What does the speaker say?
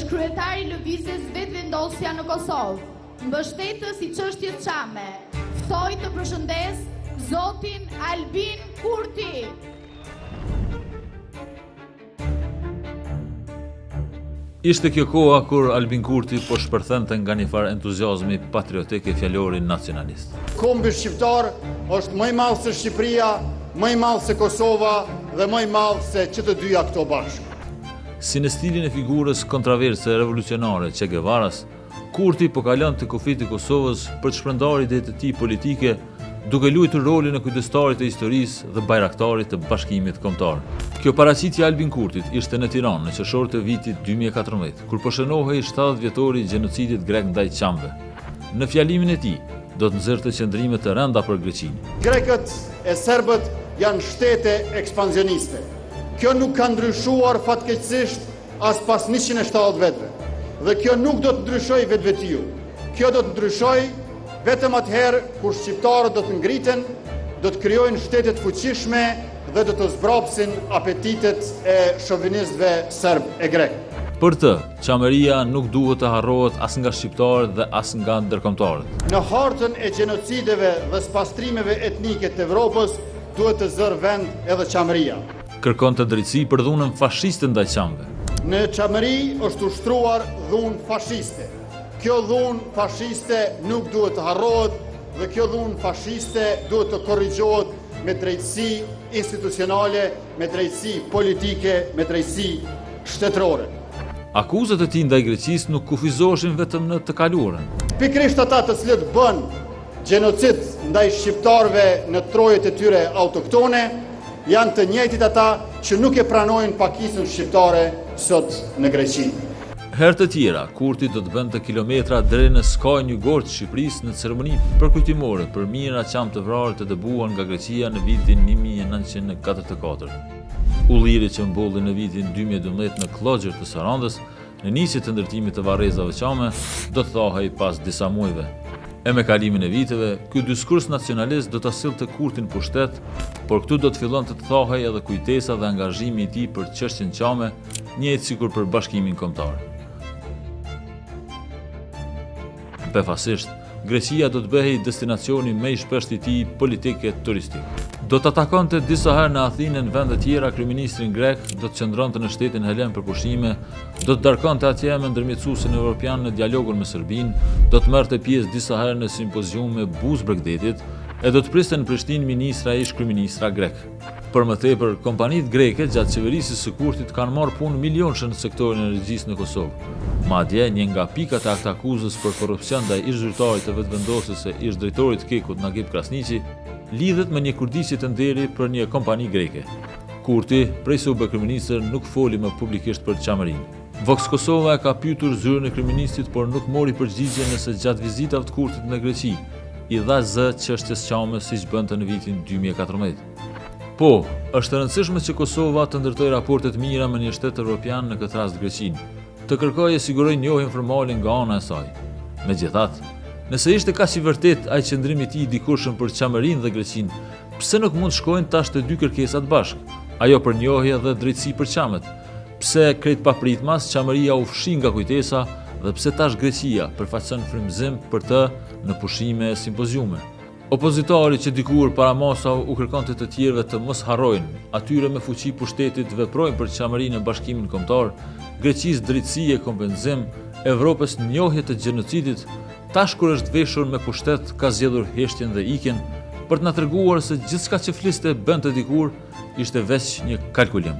është kryetari i lëvizjes Vetvendosja në Kosovë, mbështetës i çështjes Çame. Ftoj të përshëndes zotin Albin Kurti. Ishte kjo koha kur Albin Kurti po shpërthente nga një farë entuziazmi patriotik e fjalorin nacionalist. Kombi shqiptar është më i madh se Shqipëria, më i madh se Kosova dhe më i madh se që të dyja këto bashkë. Si në stilin e figurës kontraverse revolucionare Che Guevaras, Kurti po kalon të kufit të Kosovës për të shpërndarë idetë të tij politike, duke luajtur rolin e kujdestarit të historisë dhe bajraktarit të Bashkimit Kombëtar. Kjo paraqitje e Albin Kurtit ishte në Tiranë në qershor të vitit 2014, kur po shënohej 70 vjetori i gjenocidit grek ndaj Çamve. Në fjalimin e tij, do të nxjerrte qëndrime të rënda për Greqinë. Grekët e serbët janë shtete ekspansioniste. Kjo nuk ka ndryshuar fatkeqësisht as pas 170 viteve. Dhe kjo nuk do të ndryshojë vetvetiu. Kjo do të ndryshojë vetëm atëherë kur shqiptarët do të ngriten, do të krijojnë shtete të fuqishme dhe do të zbrapsin apetitet e shovinistëve serb e grek. Për të, Çameria nuk duhet të harrohet as nga shqiptarët dhe as nga ndërkombëtarët. Në hartën e gjenocideve dhe spastrimeve etnike të Evropës duhet të zërë vend edhe Çameria. Kërkon të drejtësi për dhunën fashiste ndaj Çamve. Në Çamëri është ushtruar dhunë fashiste. Kjo dhunë fashiste nuk duhet të harrohet dhe kjo dhunë fashiste duhet të korrigjohet me drejtësi institucionale, me drejtësi politike, me drejtësi shtetërore. Akuzat e tij ndaj Greqisë nuk kufizoheshin vetëm në të kaluarën. Pikërisht ata të cilët bën gjenocid ndaj shqiptarëve në trojet e tyre autoktone janë të njëjtit ata që nuk e pranojnë pakisën shqiptare sot në Greqi. Herë të tjera, Kurti do të bënte kilometra deri në skajin jugor të Shqipërisë në ceremoni përkujtimore për mijëra Çam të vrarë të dëbuar nga Greqia në vitin 1944. Ulliri që mbolli në vitin 2012 në Klogjër të Sarandës, në nisje të ndërtimit të varrezave Çame, do të thahej pas disa muajve. E me kalimin e viteve, ky diskurs nacionalist do ta sillte Kurtin pushtet, por këtu do të fillonte të thahej edhe kujtesa dhe angazhimi i tij për çështjen Çame, njëjtë sikur për Bashkimin Kombëtar. Befasisht, Greqia do të bëhej destinacioni më i shpeshtë i tij politik e turistik. Do të takonte disa herë në Athinë, në vende tjera kryeministrin grek, do të qëndronte në shtetin helen për pushime, do të darkonte atje me ndërmjetësuesin evropian në dialogun me Serbinë, do të merrte pjesë disa herë në simpoziume buzë Bregdetit e do të priste në Prishtinë ministra ish kryeministra grek. Për më tepër, kompanitë greke gjatë qeverisjes së Kurtit kanë marrë punë milionshë në sektorin e energjisë në Kosovë. Madje një nga pikat e aktakuzës për korrupsion ndaj ish zyrtarit të Vetvendosjes së ish drejtorit të Kekut Nagib Krasniqi lidhet me një kurdisje të nderi për një kompani greke. Kurti, prej se u bë kryeministër, nuk foli më publikisht për Çamërinë. Vox Kosova e ka pyetur zyrën e kryeministit, por nuk mori përgjigje nëse gjatë vizitave të Kurtit në Greqi i dha zë çështjes Çamës siç bënte në vitin 2014. Po, është e rëndësishme që Kosova të ndërtojë raporte të mira me një shtet evropian, në këtë rast Greqinë, të kërkojë e sigurojë njohjen formale nga ana e saj. Megjithatë, nëse ishte kaq i vërtet ai qëndrimi i tij dikurshëm për Çamërinë dhe Greqinë, pse nuk mund shkojnë tash të dy kërkesat bashkë? Ajo për njohje dhe drejtësi për Çamet. Pse krejt papritmas Çamëria u fshi nga kujtesa dhe pse tash Greqia përfaqëson frymëzim për të në pushime e simpoziume? Opozitari që dikur para masa u kërkonte të tjerëve të mos harrojnë, atyre me fuqi pushtetit veprojnë për Çamërinë në Bashkimin Kombëtar, Greqisë drejtësi e kompenzim, Evropës njohje të gjenocidit, tash kur është veshur me pushtet ka zgjedhur heshtjen dhe ikjen për të na treguar se gjithçka që fliste bënte dikur ishte veç një kalkulim.